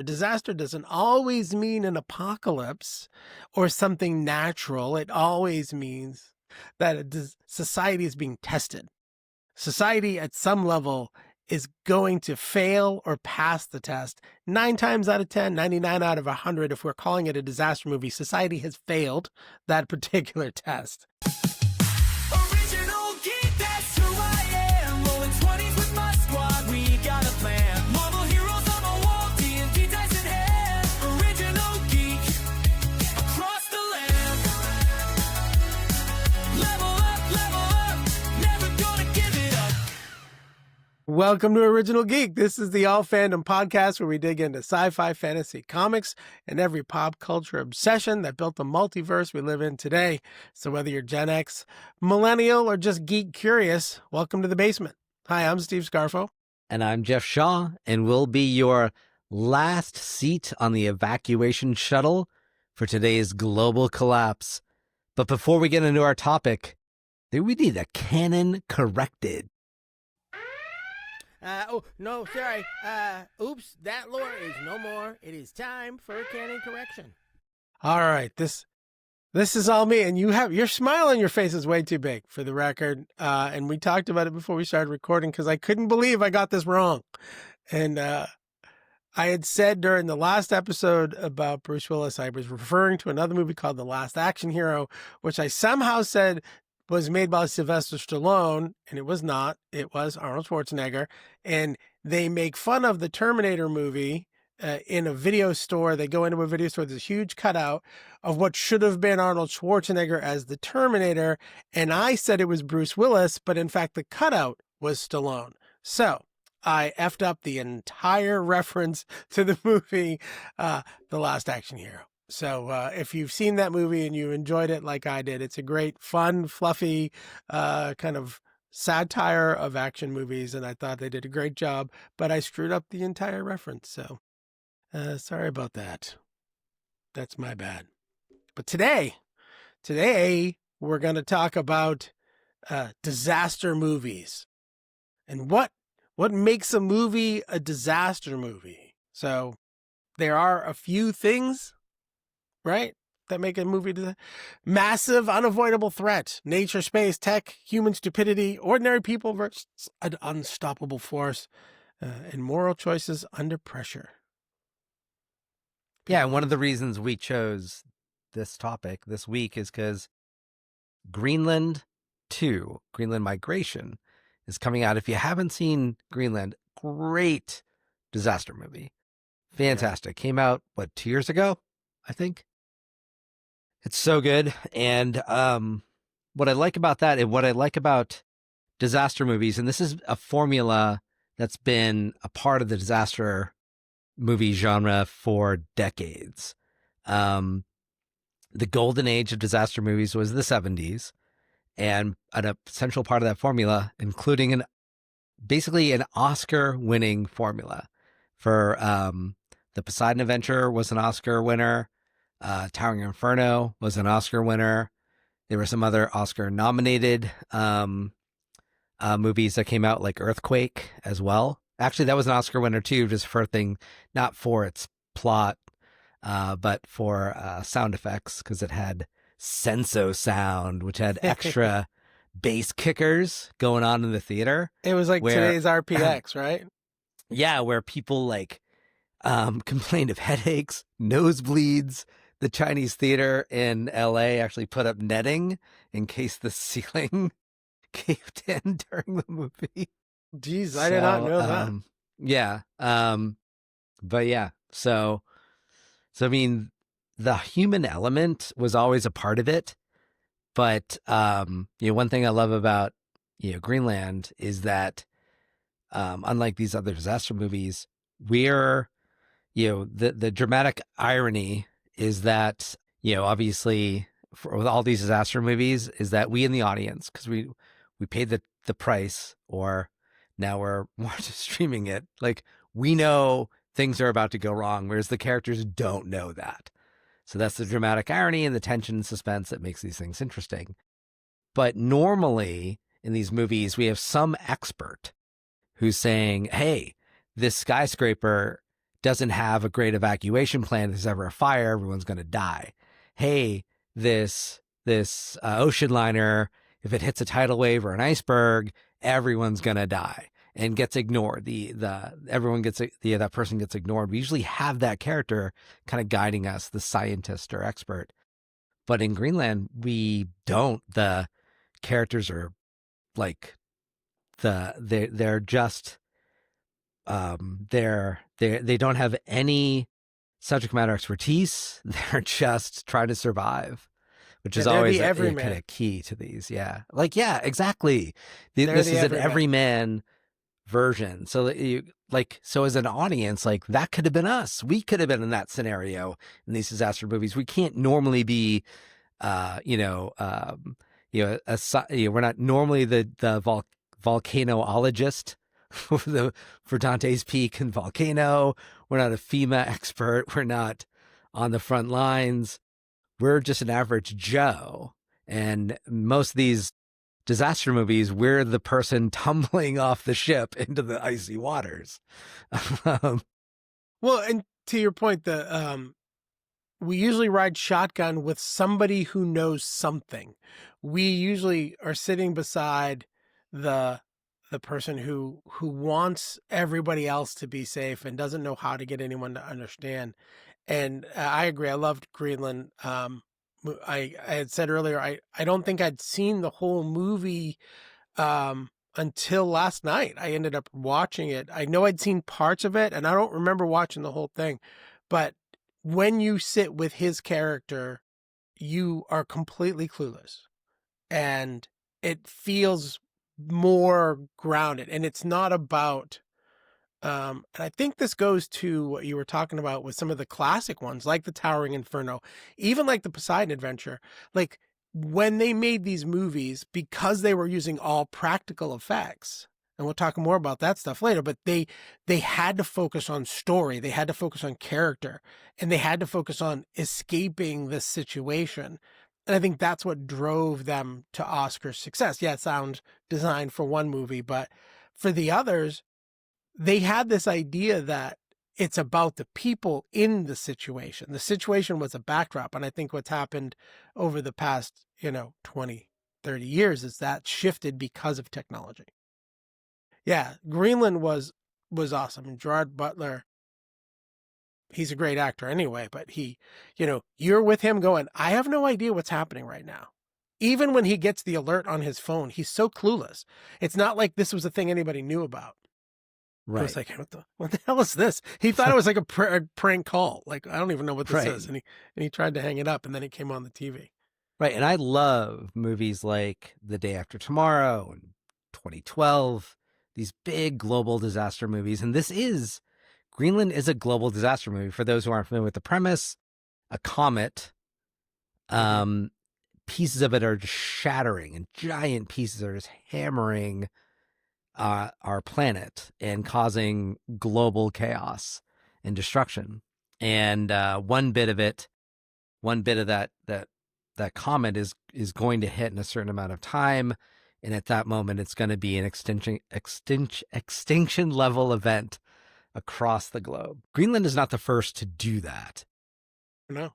A disaster doesn't always mean an apocalypse or something natural. It always means that society is being tested. Society at some level is going to fail or pass the test. 9 times out of 10, 99 out of 100, if we're calling it a disaster movie, society has failed that particular test. Original Geek, that's who I am. Rolling 20s with my squad, we got a plan. Marvel heroes on the wall, D&D dice in hand. Original Geek, across the land. Level up, never gonna give it up. Welcome to Original Geek. This is the All Fandom podcast where we dig into sci-fi, fantasy, comics, and every pop culture obsession that built the multiverse we live in today. So whether you're Gen X, millennial, or just geek curious, welcome to the basement. Hi, I'm Steve Scarfo. And I'm Jeff Shaw, and we'll be your last seat on the evacuation shuttle for today's global collapse. But before we get into our topic, we need a canon corrected. No, sorry. Oops, that lore is no more. It is time for canon correction. All right, this is all me, and your smile on your face is way too big, for the record. And we talked about it before we started recording because I couldn't believe I got this wrong. And I had said during the last episode about Bruce Willis, I was referring to another movie called The Last Action Hero, which I somehow said was made by Sylvester Stallone, and it was not. It was Arnold Schwarzenegger. And they make fun of the Terminator movie in a video store. They go into a video store, there's a huge cutout of what should have been Arnold Schwarzenegger as the Terminator. And I said it was Bruce Willis, but in fact, the cutout was Stallone. So I effed up the entire reference to the movie, The Last Action Hero. So if you've seen that movie and you enjoyed it like I did, it's a great, fun, fluffy kind of satire of action movies. And I thought they did a great job, but I screwed up the entire reference. So sorry about that. That's my bad. But today we're going to talk about disaster movies and what makes a movie a disaster movie. So there are a few things, right, that make a movie massive, unavoidable threat. Nature, space, tech, human stupidity, ordinary people versus an unstoppable force, and moral choices under pressure. Yeah, and one of the reasons we chose this topic this week is because Greenland 2, Greenland Migration, is coming out. If you haven't seen Greenland, great disaster movie. Fantastic. Came out, 2 years ago, I think? It's so good. And what I like about that and what I like about disaster movies, and this is a formula that's been a part of the disaster movie genre for decades. The golden age of disaster movies was the 70s, and an essential part of that formula, including basically an Oscar-winning formula for the Poseidon Adventure was an Oscar winner. Towering Inferno was an Oscar winner. There were some other Oscar-nominated movies that came out, like Earthquake as well. Actually, that was an Oscar winner too, just for not for its plot, but for sound effects, because it had senso sound, which had extra bass kickers going on in the theater. It was like today's RPX, right? Yeah, where people complained of headaches, nosebleeds. The Chinese theater in LA actually put up netting in case the ceiling caved in during the movie. Jeez, I did not know that. Yeah. But yeah, so I mean, the human element was always a part of it. But, one thing I love about, Greenland is that, unlike these other disaster movies, we're, the dramatic irony is that, obviously with all these disaster movies is that we in the audience, because we paid the price, or now we're just streaming it, we know things are about to go wrong, whereas the characters don't know that. So that's the dramatic irony and the tension and suspense that makes these things interesting. But normally in these movies, we have some expert who's saying, hey, this skyscraper doesn't have a great evacuation plan. If there's ever a fire, everyone's going to die. Hey, this ocean liner, if it hits a tidal wave or an iceberg, everyone's going to die and gets ignored. That person gets ignored. We usually have that character kind of guiding us, the scientist or expert. But in Greenland, we don't. The characters are like they're just they don't have any subject matter expertise. They're just trying to survive, which is always the a everyman. kind of key to these. Yeah, like exactly. They're This the is an everyman. everyman version. So that so as an audience, like that could have been us. We could have been in that scenario in these disaster movies. We can't normally be, we're not normally the volcanoologist for Dante's Peak and Volcano. We're not a FEMA expert. We're not on the front lines. We're just an average Joe. And most of these disaster movies, we're the person tumbling off the ship into the icy waters. Well, and to your point, we usually ride shotgun with somebody who knows something. We usually are sitting beside the person who wants everybody else to be safe and doesn't know how to get anyone to understand. And I agree. I loved Greenland. I had said earlier, I don't think I'd seen the whole movie until last night. I ended up watching it. I know I'd seen parts of it, and I don't remember watching the whole thing. But when you sit with his character, you are completely clueless. And it feels more grounded. And it's not about and I think this goes to what you were talking about with some of the classic ones, like the Towering Inferno, even like the Poseidon Adventure. Like when they made these movies, because they were using all practical effects, and we'll talk more about that stuff later, but they had to focus on story, they had to focus on character, and they had to focus on escaping this situation. And I think that's what drove them to Oscar success. Yeah, it sounds designed for one movie, but for the others, they had this idea that it's about the people in the situation. The situation was a backdrop. And I think what's happened over the past, 20, 30 years is that shifted because of technology. Yeah, Greenland was awesome. And Gerard Butler, he's a great actor anyway, but you're with him going, I have no idea what's happening right now. Even when he gets the alert on his phone, he's so clueless. It's not like this was a thing anybody knew about. Right. I was like, what the hell is this? He thought it was like a prank call. Like, I don't even know what this is. And he tried to hang it up, and then it came on the TV. Right. And I love movies like The Day After Tomorrow and 2012, these big global disaster movies. And Greenland is a global disaster movie. For those who aren't familiar with the premise, a comet, pieces of it are just shattering, and giant pieces are just hammering our planet and causing global chaos and destruction. And one bit of that comet is going to hit in a certain amount of time, and at that moment it's going to be an extinction level event across the globe. Greenland is not the first to do that. No,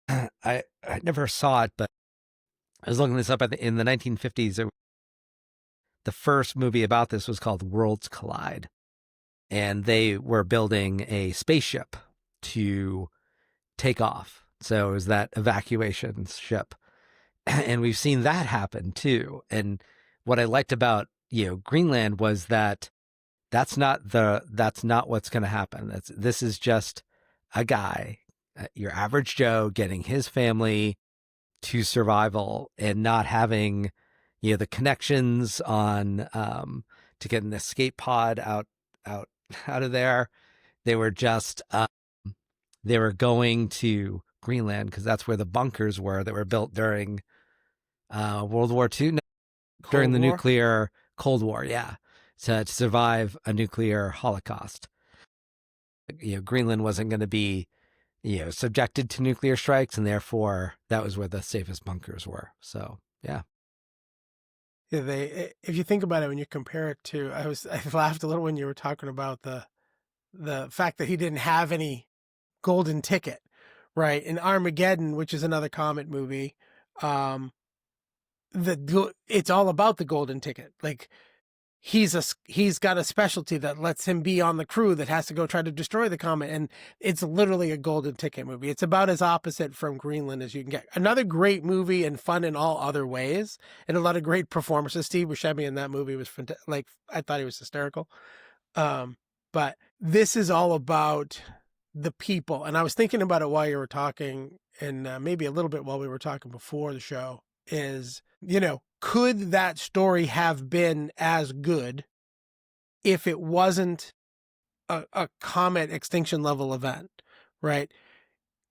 I never saw it, but I was looking this up in the 1950s. The first movie about this was called Worlds Collide, and they were building a spaceship to take off. So it was that evacuation ship. And we've seen that happen too. And what I liked about, Greenland was that that's not what's going to happen. This is just a guy, your average Joe, getting his family to survival and not having the connections on to get an escape pod out of there. They were just they were going to Greenland because that's where the bunkers were that were built during World War II, during the nuclear Cold War, to survive a nuclear holocaust. Greenland wasn't going to be subjected to nuclear strikes, and therefore that was where the safest bunkers were. So yeah. Yeah, if you think about it, when you compare it to, I laughed a little when you were talking about the the fact that he didn't have any golden ticket, right? In Armageddon, which is another Comet movie, it's all about the golden ticket. Like he's got a specialty that lets him be on the crew that has to go try to destroy the comet, and it's literally a golden ticket movie. It's about as opposite from Greenland as you can get. Another great movie and fun in all other ways, and a lot of great performances. Steve Buscemi in that movie was like, I thought he was hysterical. But this is all about the people, and I was thinking about it while you were talking, and maybe a little bit while we were talking before the show. Is, could that story have been as good if it wasn't a comet extinction level event, right?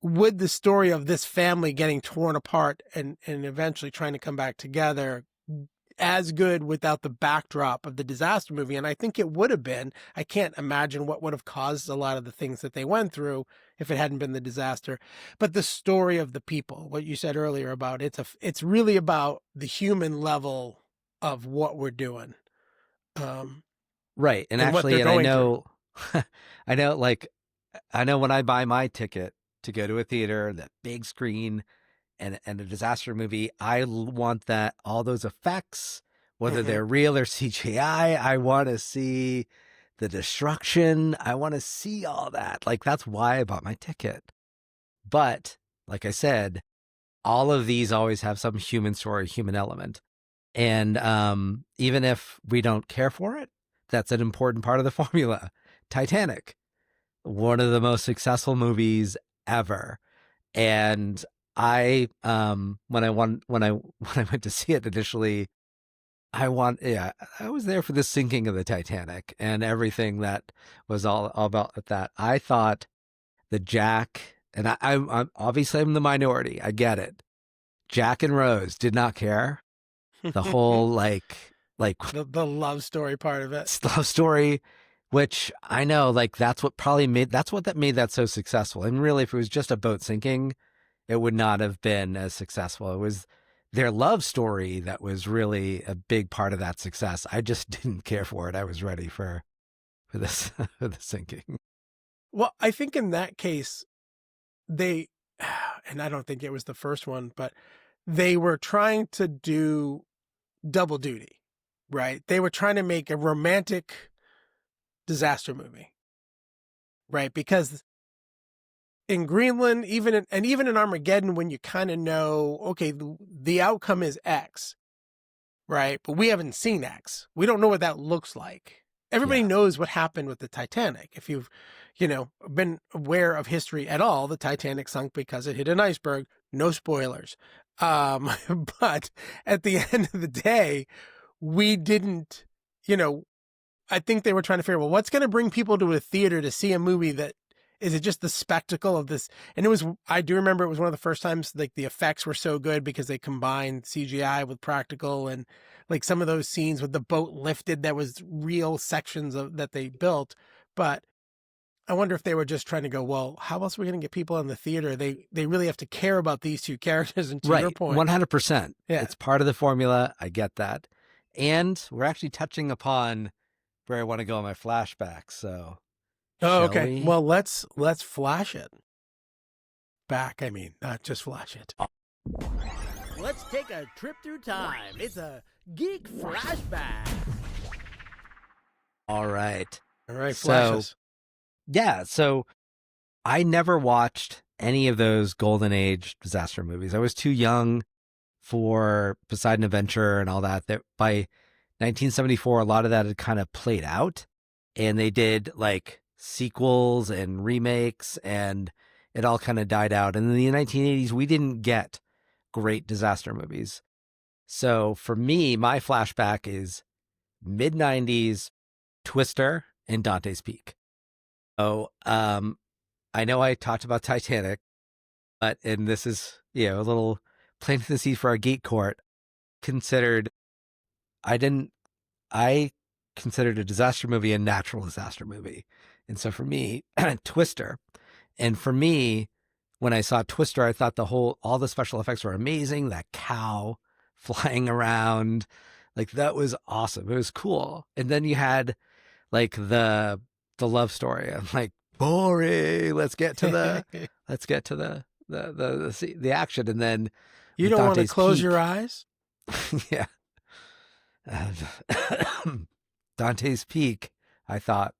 Would the story of this family getting torn apart and eventually trying to come back together as good without the backdrop of the disaster movie? And I think it would have been. I can't imagine what would have caused a lot of the things that they went through if it hadn't been the disaster. But the story of the people, what you said earlier about it's really about the human level of what we're doing. Right. And and what actually, they're and I going know, I know when I buy my ticket to go to a theater, that big screen and a disaster movie, I want that, all those effects, whether Mhm. they're real or CGI. I want to see the destruction. I want to see all that. Like, that's why I bought my ticket. But like I said, all of these always have some human story, human element. And even if we don't care for it, that's an important part of the formula. Titanic, one of the most successful movies ever. And I when I went to see it initially, I was there for the sinking of the Titanic and everything that was all about that. I thought that Jack, and I'm obviously I'm the minority, I get it. Jack and Rose did not care. The whole like the love story part of it. love story, which I know, like, that's what made that so successful. And really, if it was just a boat sinking, it would not have been as successful. It was their love story that was really a big part of that success. I just didn't care for it. I was ready for this for the sinking. Well, I think in that case, they, and I don't think it was the first one, but they were trying to do double duty, right? They were trying to make a romantic disaster movie, right? Because in Greenland, even in Armageddon, when you kind of know, okay, the outcome is X, right? But we haven't seen X. We don't know what that looks like. Everybody Yeah. knows what happened with the Titanic. If you've, been aware of history at all, the Titanic sunk because it hit an iceberg. No spoilers. But at the end of the day, we didn't, I think they were trying to figure, well, what's going to bring people to a theater to see a movie that, is it just the spectacle of this? And I do remember it was one of the first times, like, the effects were so good because they combined CGI with practical, and like some of those scenes with the boat lifted, that was real sections that they built. But I wonder if they were just trying to go, well, how else are we going to get people in the theater? They really have to care about these two characters. And to your Right, point, 100%. Yeah. It's part of the formula. I get that. And we're actually touching upon where I want to go in my flashback. So, oh, shall okay. we? Well, let's flash it back. I mean, not just flash it. Let's take a trip through time. It's a Geek flashback. All right. All right, So- flashes. Yeah, so I never watched any of those Golden Age disaster movies. I was too young for Poseidon Adventure and all that. That by 1974, a lot of that had kind of played out, and they did like sequels and remakes, and it all kind of died out. And in the 1980s, we didn't get great disaster movies. So for me, my flashback is mid 90s Twister and Dante's Peak. Oh, I know I talked about Titanic, and this is, a little planting the seed for our geek court. I considered a disaster movie a natural disaster movie. And so for me, Twister. And for me, when I saw Twister, I thought all the special effects were amazing. That cow flying around, like, that was awesome. It was cool. And then you had like the the love story. I'm like, boring. Let's get to the action. And then You with don't want to Dante's close Peak, your eyes? yeah. Dante's Peak, I thought,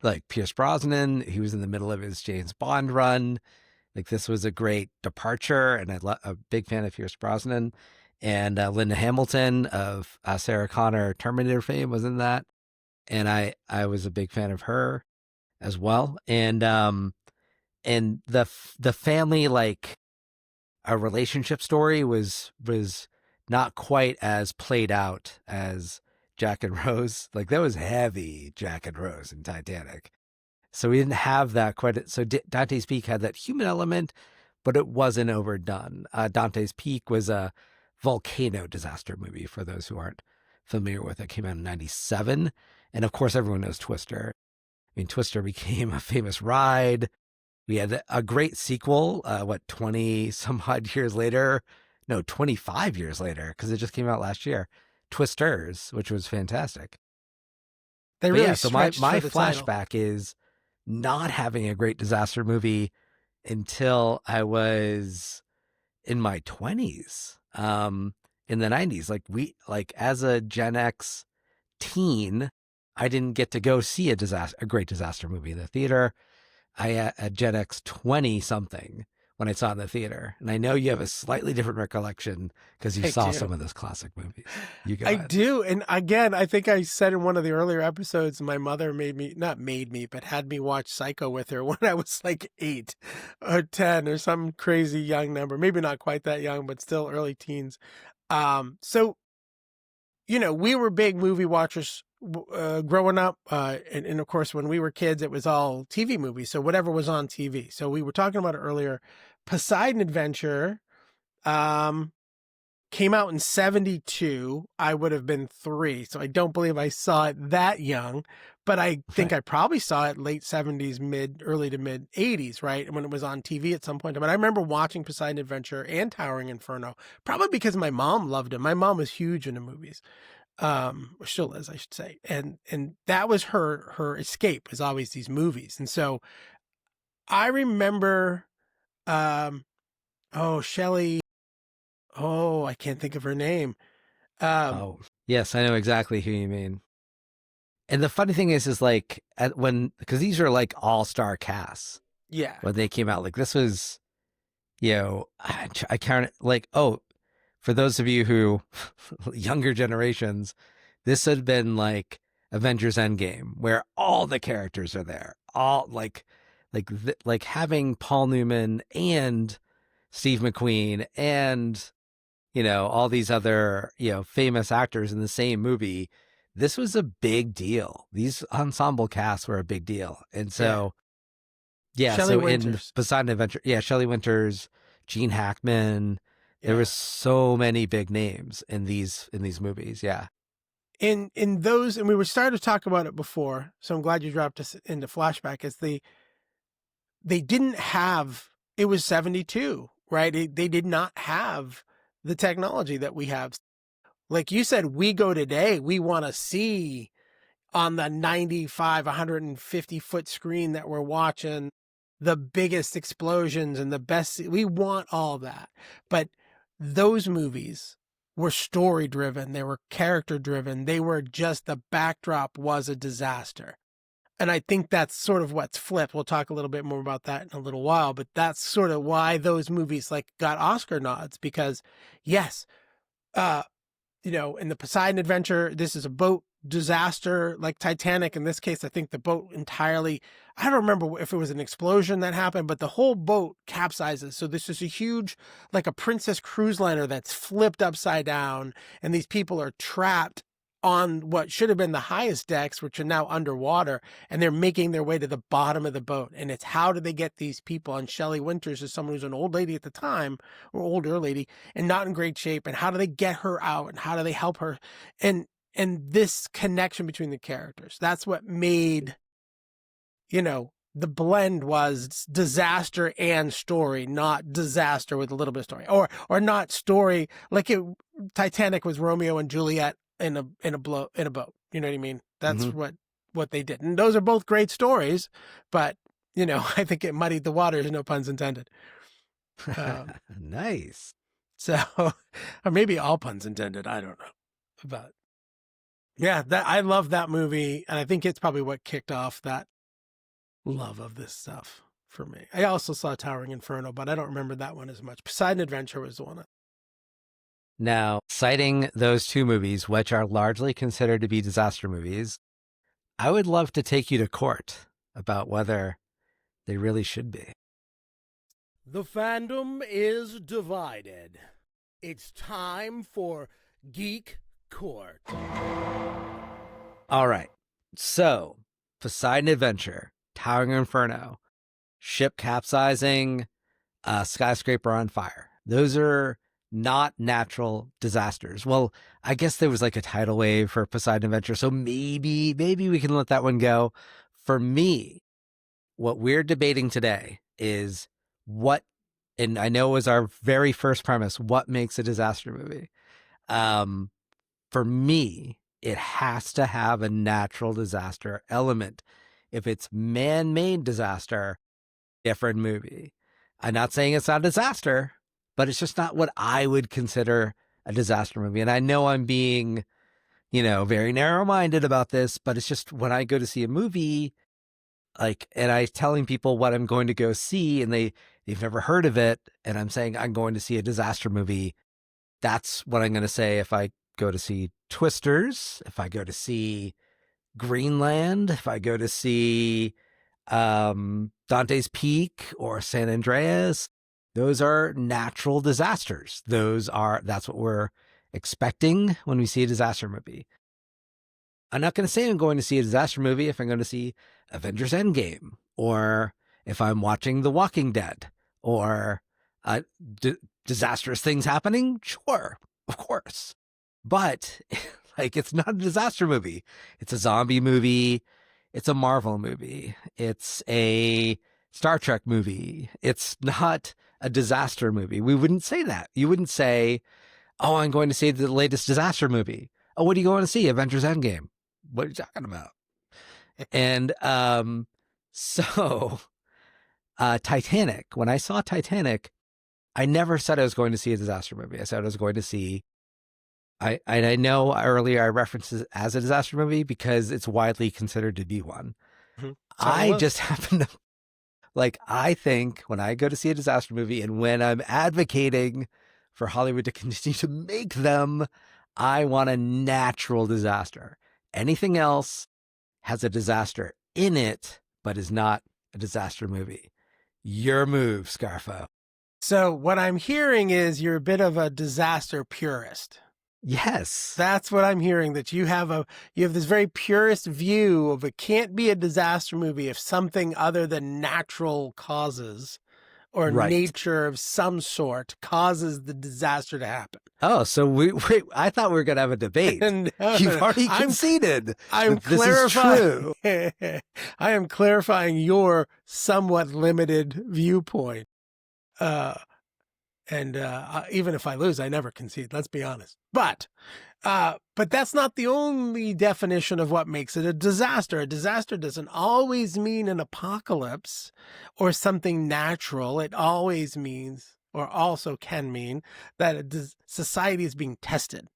like Pierce Brosnan, he was in the middle of his James Bond run. Like this was a great departure, and a big fan of Pierce Brosnan. And Linda Hamilton of Sarah Connor Terminator fame was in that, and I was a big fan of her as well. And the family, like, a relationship story was not quite as played out as Jack and Rose. Like that was heavy Jack and Rose in Titanic. So we didn't have that quite. So Dante's Peak had that human element, but it wasn't overdone. Dante's Peak was a volcano disaster movie, for those who aren't familiar with it. It came out in 97. And of course, everyone knows Twister. I mean, Twister became a famous ride. We had a great sequel, 20 some odd years later? No, 25 years later, because it just came out last year. Twisters, which was fantastic. They But really yeah, so my stretched for the title. flashback is not having a great disaster movie until I was in my 20s, in the 90s. Like as a Gen X teen, I didn't get to go see a great disaster movie in the theater. I at Gen X 20 something when I saw it in the theater. And I know you have a slightly different recollection because you I saw do. some of those classic movies. You go I ahead. do. And again, I think I said in one of the earlier episodes, my mother but had me watch Psycho with her when I was like 8 or 10 or some crazy young number. Maybe not quite that young, but still early teens. So, we were big movie watchers growing up. And of course, when we were kids, it was all TV movies. So whatever was on TV. So we were talking about it earlier. Poseidon Adventure, came out in 72. I would have been 3. So I don't believe I saw it that young, but I think I probably saw it late 70s, early to mid 80s, right? When it was on TV at some point. But I remember watching Poseidon Adventure and Towering Inferno, probably because my mom loved them. My mom was huge into movies. Or still is, I should say. And that was her escape, is always these movies. And so I remember, Shelley, I can't think of her name. Oh, yes, I know exactly who you mean. And the funny thing is like because these are like all-star casts Yeah. when they came out. Like this was, I count it for those of you who younger generations, this had been like Avengers Endgame, where all the characters are there, all like having Paul Newman and Steve McQueen and all these other famous actors in the same movie. This was a big deal. These ensemble casts were a big deal. And so Shelley so Winters. in Poseidon Adventure, Shelley Winters, Gene Hackman, there was so many big names in these movies. Yeah. In those, and we were starting to talk about it before, so I'm glad you dropped us into flashback, is they didn't have, it was 72, right? They did not have the technology that we have. Like you said, we go today, we want to see on the 95, 150 foot screen that we're watching the biggest explosions and the best. We want all that. But those movies were story driven. They were character driven. They were just, the backdrop was a disaster. And I think that's sort of what's flipped. We'll talk a little bit more about that in a little while, but that's sort of why those movies got Oscar nods, because yes, in the Poseidon Adventure, this is a boat disaster like Titanic. In this case, I think the boat entirely, I don't remember if it was an explosion that happened, but the whole boat capsizes. So this is a huge, like a Princess cruise liner that's flipped upside down. And these people are trapped on what should have been the highest decks, which are now underwater, and they're making their way to the bottom of the boat. And it's, how do they get these people? And Shelley Winters is someone who's an old lady at the time, or older lady, and not in great shape. And how do they get her out? And how do they help her? And this connection between the characters, that's what made, the blend was disaster and story, not disaster with a little bit of story, or not story like Titanic was Romeo and Juliet in a boat. You know what I mean? That's what what they did. And those are both great stories, but, I think it muddied the waters, no puns intended. Nice. So, or maybe all puns intended. I don't know. But yeah, I love that movie. And I think it's probably what kicked off that love of this stuff for me. I also saw Towering Inferno, but I don't remember that one as much. Poseidon Adventure was the one. Now, citing those two movies, which are largely considered to be disaster movies, I would love to take you to court about whether they really should be. The fandom is divided. It's time for Geek Court. All right. So, Poseidon Adventure, Towering Inferno, ship capsizing, skyscraper on fire. Those are not natural disasters. Well, I guess there was like a tidal wave for Poseidon Adventure, so maybe we can let that one go. For me, what we're debating today is what, and I know it was our very first premise, what makes a disaster movie? For me, it has to have a natural disaster element. If it's man-made disaster, different movie. I'm not saying it's not a disaster, but it's just not what I would consider a disaster movie. And I know I'm being, very narrow-minded about this, but it's just when I go to see a movie, and I'm telling people what I'm going to go see, and they've never heard of it, and I'm saying I'm going to see a disaster movie, that's what I'm going to say if I go to see Twisters, if I go to see Greenland, if I go to see Dante's Peak or San Andreas. Those are natural disasters. That's what we're expecting when we see a disaster movie. I'm not going to say I'm going to see a disaster movie if I'm going to see Avengers Endgame, or if I'm watching The Walking Dead, or disastrous things happening. Sure, of course. But it's not a disaster movie. It's a zombie movie. It's a Marvel movie. It's a Star Trek movie. It's not a disaster movie. We wouldn't say that. You wouldn't say, oh, I'm going to see the latest disaster movie. Oh, what are you going to see? Avengers Endgame. What are you talking about? And so Titanic, when I saw Titanic, I never said I was going to see a disaster movie. I said I was going to see, I know earlier I referenced it as a disaster movie because it's widely considered to be one. Mm-hmm. I just happen to, I think when I go to see a disaster movie and when I'm advocating for Hollywood to continue to make them, I want a natural disaster. Anything else has a disaster in it, but is not a disaster movie. Your move, Scarfo. So what I'm hearing is you're a bit of a disaster purist. Yes. That's what I'm hearing, that you have this very purist view of it can't be a disaster movie if something other than natural causes or nature of some sort causes the disaster to happen. Oh, so I thought we were going to have a debate. You've already conceded. I'm clarifying. I am clarifying your somewhat limited viewpoint. And even if I lose, I never concede. Let's be honest. But that's not the only definition of what makes it a disaster. A disaster doesn't always mean an apocalypse or something natural. It always means, or also can mean, that society is being tested.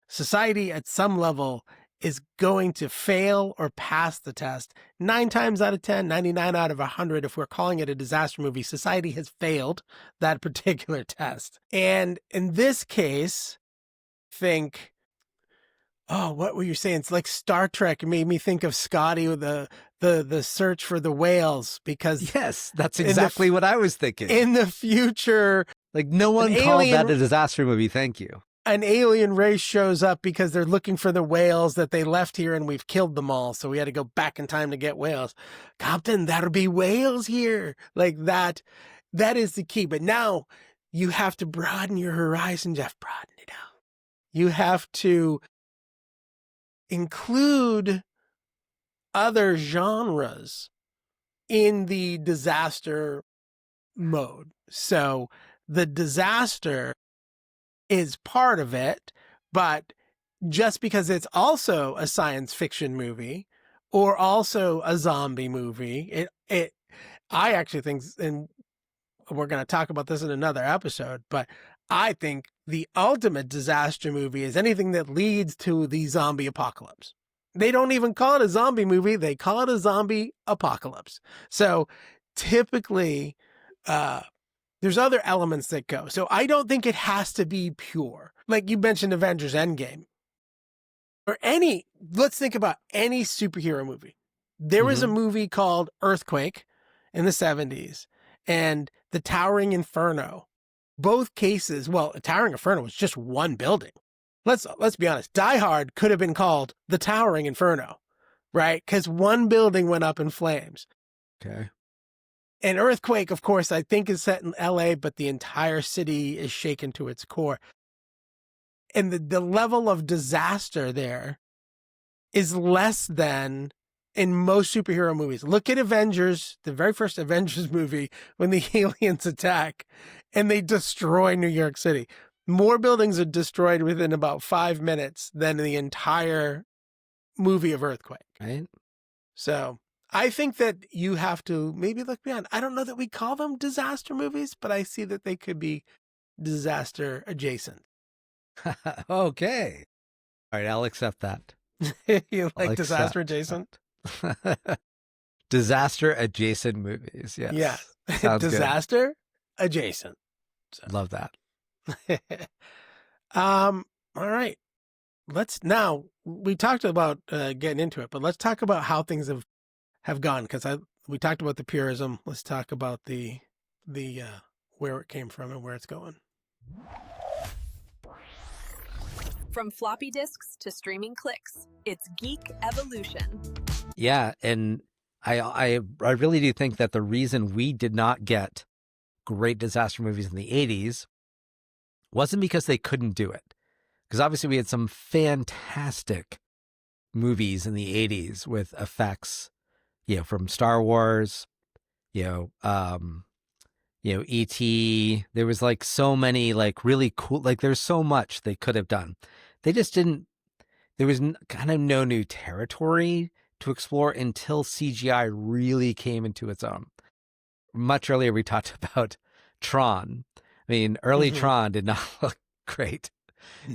Society at some level is going to fail or pass the test. 9 times out of 10, 99 out of 100, if we're calling it a disaster movie, society has failed that particular test. And in this case, what were you saying? It's like Star Trek. It made me think of Scotty with the search for the whales, because yes, that's exactly what I was thinking. In the future, no one called that a disaster movie. Thank you. An alien race shows up because they're looking for the whales that they left here, and we've killed them all. So we had to go back in time to get whales. Captain, there'll be whales here. That is the key. But now you have to broaden your horizon, Jeff. Broaden it out. You have to include other genres in the disaster mode. So the disaster is part of it, but just because it's also a science fiction movie or also a zombie movie. I actually think, and we're going to talk about this in another episode, but I think the ultimate disaster movie is anything that leads to the zombie apocalypse. They don't even call it a zombie movie. They call it a zombie apocalypse. So typically, there's other elements that go. So I don't think it has to be pure. Like you mentioned Avengers Endgame. Or let's think about any superhero movie. There was a movie called Earthquake in the 70s and The Towering Inferno. Both cases, well, Towering Inferno was just one building. Let's be honest. Die Hard could have been called The Towering Inferno, right? Because one building went up in flames. Okay. An Earthquake, of course, I think is set in LA, but the entire city is shaken to its core. And the level of disaster there is less than in most superhero movies. Look at Avengers, the very first Avengers movie, when the aliens attack and they destroy New York City. More buildings are destroyed within about 5 minutes than the entire movie of Earthquake. Right. So I think that you have to maybe look beyond. I don't know that we call them disaster movies, but I see that they could be disaster adjacent. Okay. All right, I'll accept that. You like I'll disaster accept adjacent? that. Disaster adjacent movies. Yes. Yeah. Sounds Disaster adjacent. good. Love that. All right. Now we talked about getting into it, but let's talk about how things have gone. Cause we talked about the purism. Let's talk about the where it came from and where it's going. From floppy disks to streaming clicks, it's Geek Evolution. Yeah, and I really do think that the reason we did not get great disaster movies in the 80s wasn't because they couldn't do it. Because obviously we had some fantastic movies in the 80s with effects, from Star Wars, E.T. There was like so many like really cool, like there's so much they could have done. They just didn't, there was kind of no new territory to explore until CGI really came into its own. Much earlier, we talked about Tron. I mean, early Tron did not look great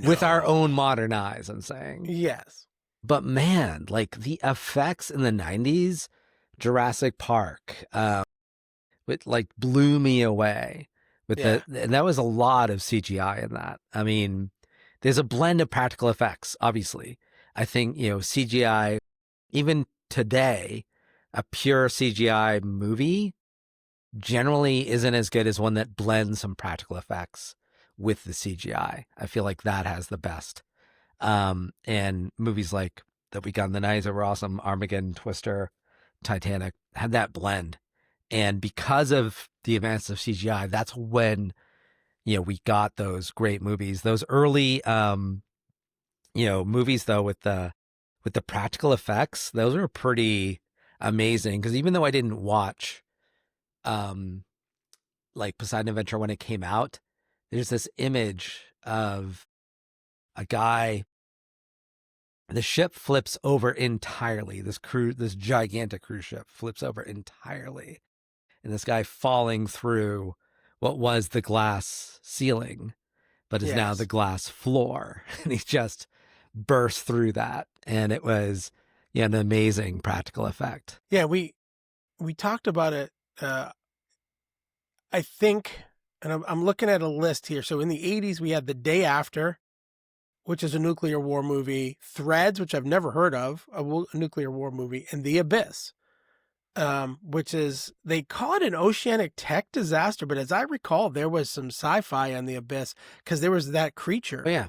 with our own modern eyes, I'm saying. Yes. But man, like the effects in the 90s, Jurassic Park, it like blew me away with and that was a lot of CGI in that. I mean, there's a blend of practical effects, obviously. I think, CGI, even today, a pure CGI movie generally isn't as good as one that blends some practical effects with the CGI. I feel like that has the best. And movies like that we got in the 90s that were awesome, Armageddon, Twister, Titanic, had that blend. And because of the advance of CGI, that's when, we got those great movies. Those early, movies though with the practical effects, those were pretty amazing. Because even though I didn't watch, like Poseidon Adventure when it came out, there's this image of a guy. The ship flips over entirely. This gigantic cruise ship flips over entirely. And this guy falling through what was the glass ceiling, but is now the glass floor. And he just burst through that. And it was an amazing practical effect. Yeah, we talked about it. I think, and I'm looking at a list here. So in the 80s, we had The Day After, which is a nuclear war movie, Threads, which I've never heard of, a nuclear war movie, and The Abyss, which is, they call it an oceanic tech disaster, but as I recall, there was some sci-fi on The Abyss because there was that creature. Oh, yeah.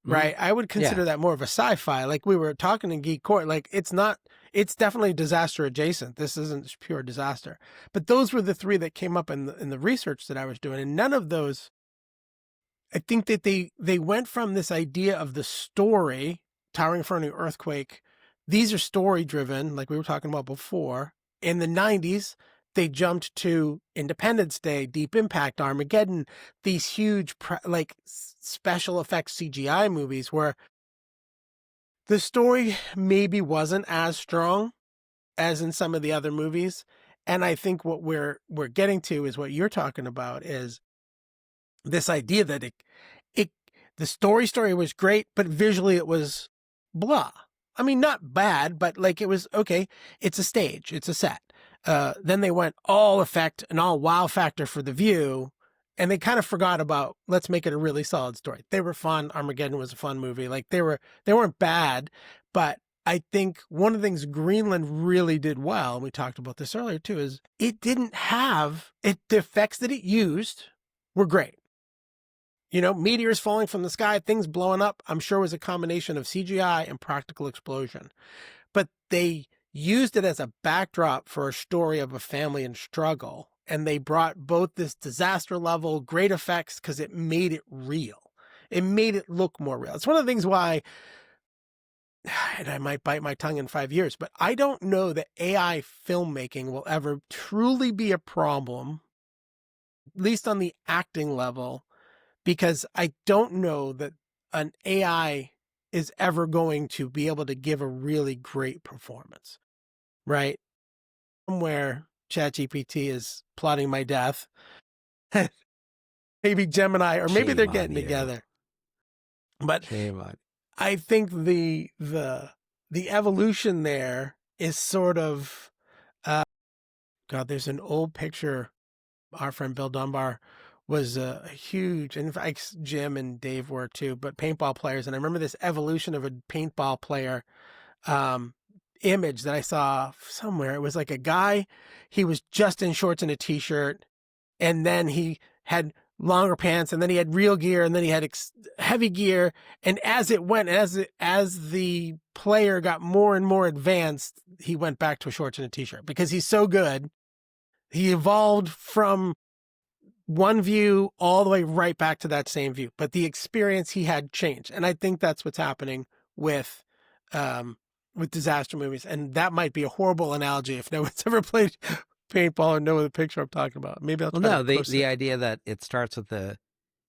Right. I would consider that more of a sci-fi. Like we were talking in Geek Court, like it's definitely disaster adjacent. This isn't pure disaster. But those were the three that came up in the research that I was doing. And none of those, I think that they went from this idea of the story, Towering Inferno, Earthquake. These are story driven, like we were talking about before. In the 90s, they jumped to Independence Day, Deep Impact, Armageddon, these huge special effects CGI movies where the story maybe wasn't as strong, as in some of the other movies. And I think what we're getting to is what you're talking about, is this idea that the story was great, but visually it was blah. I mean, not bad, but like it was okay. It's a stage, it's a set. Then they went all effect and all wow factor for the view, and they kind of forgot about, let's make it a really solid story. They were fun. Armageddon was a fun movie. Like they weren't bad, but I think one of the things Greenland really did well, and we talked about this earlier too, is it didn't have the effects that it used were great. You know, meteors falling from the sky, things blowing up, I'm sure was a combination of CGI and practical explosion. But they used it as a backdrop for a story of a family in struggle. And they brought both this disaster level, great effects, because it made it real. It made it look more real. It's one of the things why, and I might bite my tongue in 5 years, but I don't know that AI filmmaking will ever truly be a problem, at least on the acting level, because I don't know that an AI is ever going to be able to give a really great performance, right? Somewhere ChatGPT is plotting my death. Maybe Gemini, or maybe Shame they're on getting you. together. But Shame on. I think the evolution there is sort of, God, there's an old picture. Our friend Bill Dunbar was a huge, and in fact, Jim and Dave were too, but paintball players. And I remember this evolution of a paintball player image that I saw somewhere. It was like a guy, he was just in shorts and a t-shirt, and then he had longer pants, and then he had real gear, and then he had heavy gear. And as it went, as the player got more and more advanced, he went back to shorts and a t-shirt because he's so good. He evolved from one view all the way right back to that same view, but the experience he had changed. And I think that's what's happening with disaster movies. And that might be a horrible analogy if no one's ever played paintball or know the picture I'm talking about. Maybe I'll try Well, no, to post the it. idea that it starts with the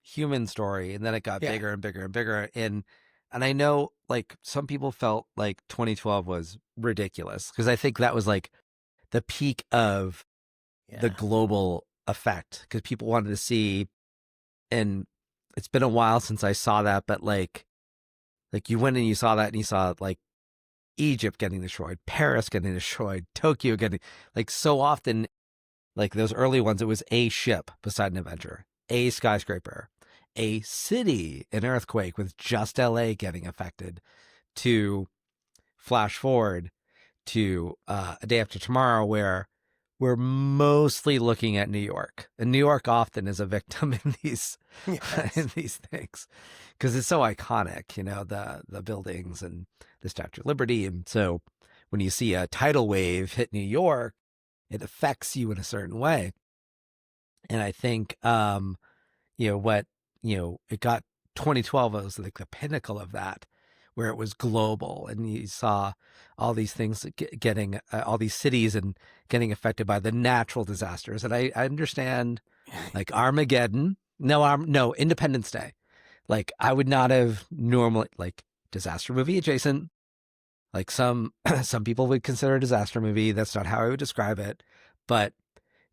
human story and then it got Yeah. bigger and bigger and bigger. And I know like some people felt like 2012 was ridiculous because I think that was like the peak of the global effect because people wanted to see, and it's been a while since I saw that, but like you went and you saw that and you saw like Egypt getting destroyed, Paris getting destroyed, Tokyo getting, like, so often, like those early ones, it was a ship, Poseidon Adventure, a skyscraper, a city, an earthquake with just LA getting affected, to flash forward to A Day After Tomorrow, where we're mostly looking at New York, and New York often is a victim in these in these things because it's so iconic, you know, the buildings and the Statue of Liberty, and so when you see a tidal wave hit New York, it affects you in a certain way. And I think it got 2012 was like the pinnacle of that, where it was global, and you saw all these things getting all these cities and getting affected by the natural disasters. And I understand, like Armageddon, no Independence Day, like I would not have normally, like, disaster movie adjacent, like some people would consider a disaster movie. That's not how I would describe it, but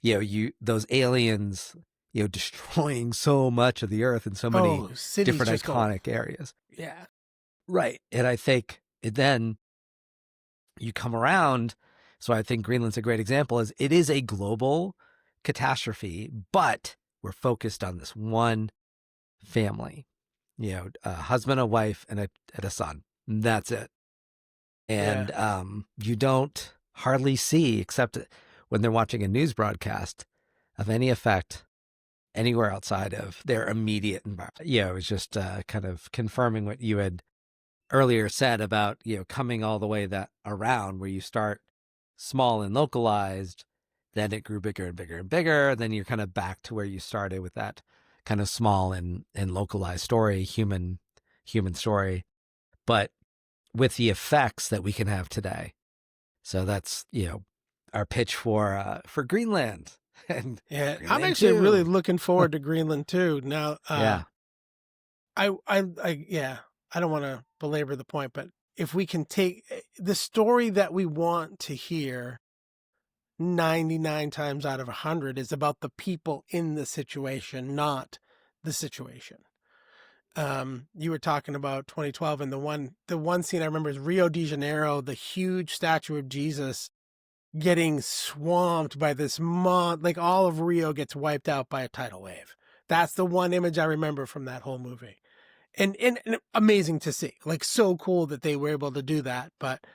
those aliens, destroying so much of the earth in so many different iconic areas. Yeah. Right. And I think then you come around. So I think Greenland's a great example. It is a global catastrophe, but we're focused on this one family, a husband, a wife, and a son. That's it. And you don't hardly see, except when they're watching a news broadcast, of any effect anywhere outside of their immediate environment. It was just kind of confirming what you had earlier said about, coming all the way that around, where you start small and localized, then it grew bigger and bigger and bigger. Then you're kind of back to where you started with that kind of small and localized story, human story, but with the effects that we can have today. So that's, our pitch for Greenland. And yeah, Greenland I'm actually too. really looking forward to Greenland too. Now, Yeah. I don't want to belabor the point, but if we can take the story that we want to hear 99 times out of 100 is about the people in the situation, not the situation. You were talking about 2012, and the one scene I remember is Rio de Janeiro, the huge statue of Jesus getting swamped by this like all of Rio gets wiped out by a tidal wave. That's the one image I remember from that whole movie. And amazing to see, like so cool that they were able to do that, but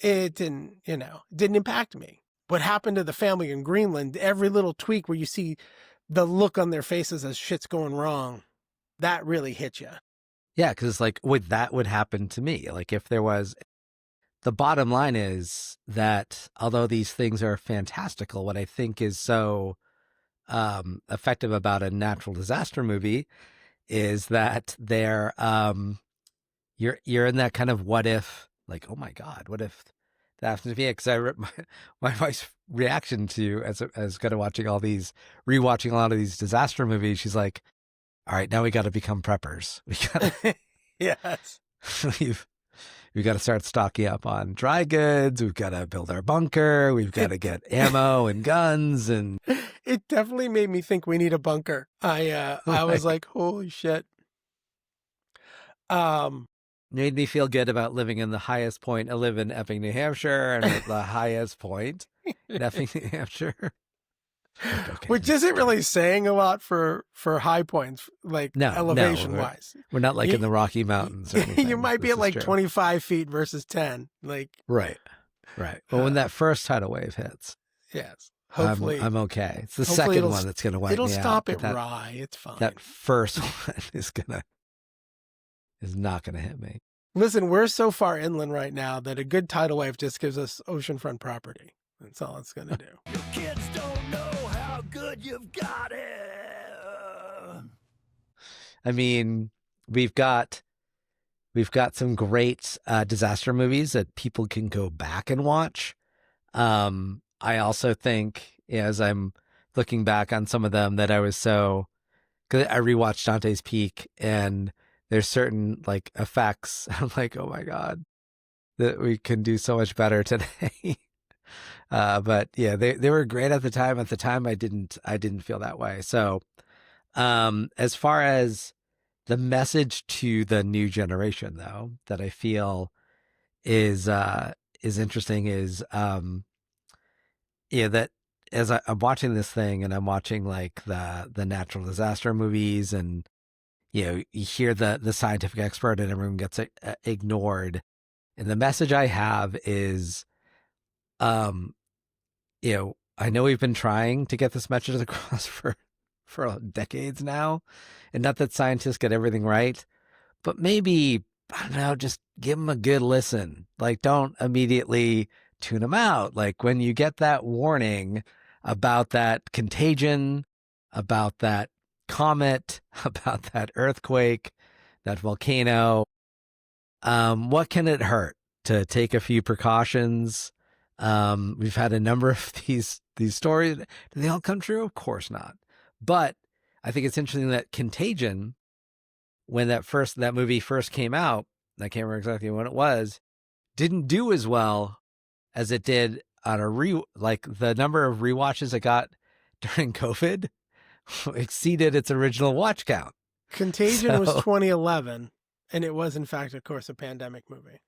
it didn't impact me. What happened to the family in Greenland, every little tweak where you see the look on their faces as shit's going wrong, that really hit you. Yeah, because it's like, that would happen to me. Like if there was, the bottom line is that although these things are fantastical, what I think is so effective about a natural disaster movie is that they're you're in that kind of what if, like, oh my God, what if that happens to me? Because my wife's reaction to as kind of rewatching a lot of these disaster movies, she's like, all right, now we got to become preppers. We got Yes. we've got to start stocking up on dry goods. We've got to build our bunker. We've got to get ammo and guns. And it definitely made me think we need a bunker. I was like, holy shit. Made me feel good about living in the highest point. I live in Epping, New Hampshire, and at the highest point in Epping, New Hampshire. Okay, which isn't really saying a lot for high points, like elevation wise. We're not like in the Rocky Mountains. Or anything. You might be at like 25 feet versus 10. Like right. But when that first tidal wave hits, yes, hopefully I'm okay. It's the second one that's going to wipe me out. It'll stop at Rye. It's fine. That first one is not going to hit me. Listen, we're so far inland right now that a good tidal wave just gives us oceanfront property. That's all it's going to do. Your kids don't know how good you've got it. I mean, we've got some great disaster movies that people can go back and watch. I also think, as I'm looking back on some of them, that I was because I rewatched Dante's Peak, and there's certain like effects. I'm like, oh my God, that we can do so much better today. But yeah, they were great at the time. At the time, I didn't feel that way. So, as far as the message to the new generation, though, that I feel is interesting is, that as I'm watching this thing and I'm watching like the natural disaster movies, and you hear the scientific expert and everyone gets ignored, and the message I have is, I know we've been trying to get this message across for decades now, and not that scientists get everything right, but maybe, I don't know, just give them a good listen. Like, don't immediately tune them out. Like, when you get that warning about that contagion, about that comet, about that earthquake, that volcano, what can it hurt to take a few precautions? We've had a number of these stories. Do they all come true? Of course not. But I think it's interesting that Contagion, when that movie first came out, I can't remember exactly when it was, didn't do as well as it did on the number of rewatches it got during COVID exceeded its original watch count. Contagion was 2011, and it was in fact, of course, a pandemic movie.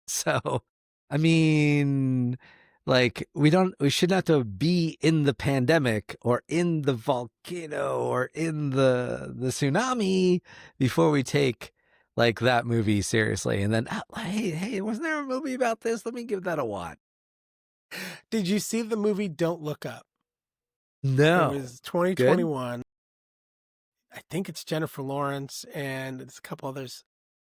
So, I mean, like, we shouldn't have to be in the pandemic or in the volcano or in the tsunami before we take like that movie seriously. And then, hey, wasn't there a movie about this? Let me give that a watch. Did you see the movie Don't Look Up? No. It was 2021. Good. I think it's Jennifer Lawrence and it's a couple others.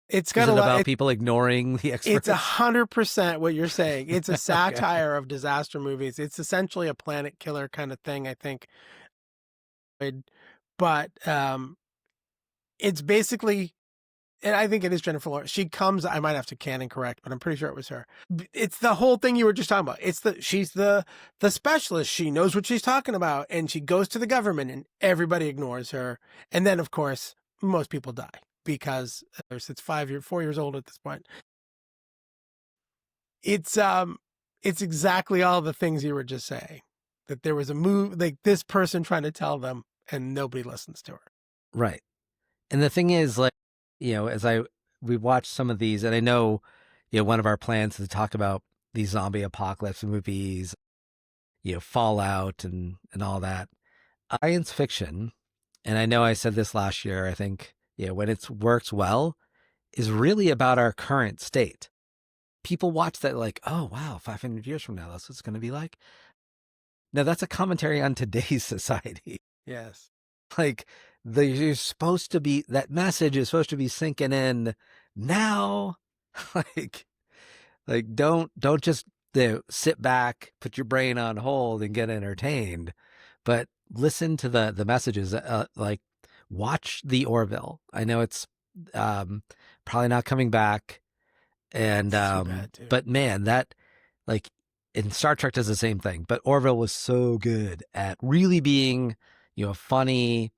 It's got about people ignoring the experts. It's 100% what you're saying. It's a satire of disaster movies. It's essentially a planet killer kind of thing, I think. But it's basically, and I think it is Jennifer Lawrence. She comes, I might have to canon correct, but I'm pretty sure it was her. It's the whole thing you were just talking about. She's the specialist. She knows what she's talking about, and she goes to the government, and everybody ignores her. And then, of course, most people die. Because it's 4 years old at this point. it's exactly all the things you were just saying. That there was a move, like this person trying to tell them, and nobody listens to her. Right. And the thing is, like, as we watched some of these, and I know, one of our plans is to talk about these zombie apocalypse movies, Fallout and all that. Science fiction, and I know I said this last year, I think, when it's works well, is really about our current state. People watch that like, oh, wow, 500 years from now, that's what it's going to be like. Now, that's a commentary on today's society. Yes. Like, you're supposed to be, that message is supposed to be sinking in now. like don't just sit back, put your brain on hold and get entertained, but listen to the messages. Like, watch the Orville. I know it's probably not coming back, and bad, but man, that, like, and Star Trek does the same thing, but Orville was so good at really being, a funny,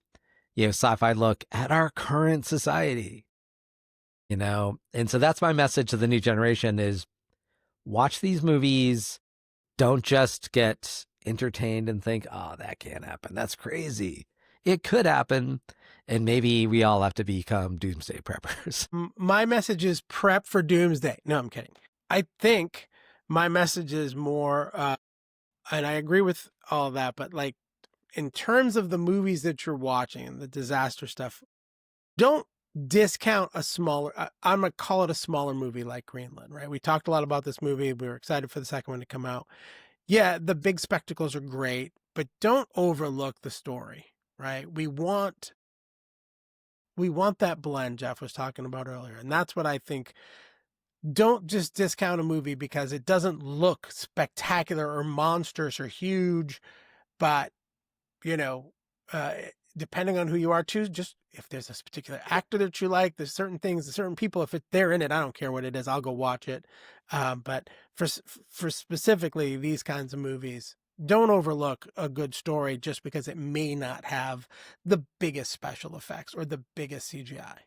sci-fi look at our current society, and so that's my message to the new generation is watch these movies. Don't just get entertained and think, oh, that can't happen. That's crazy. It could happen. And maybe we all have to become doomsday preppers. My message is prep for doomsday. No, I'm kidding. I think my message is more, and I agree with all that, but like in terms of the movies that you're watching and the disaster stuff, don't discount a smaller, I'm going to call it a smaller movie like Greenland, right? We talked a lot about this movie. We were excited for the second one to come out. Yeah, the big spectacles are great, but don't overlook the story, right? We want that blend Jeff was talking about earlier. And that's what I think. Don't just discount a movie because it doesn't look spectacular or monstrous or huge, but depending on who you are too, just if there's a particular actor that you like, there's certain things, certain people, if they're in it, I don't care what it is, I'll go watch it. But for specifically these kinds of movies, don't overlook a good story just because it may not have the biggest special effects or the biggest CGI.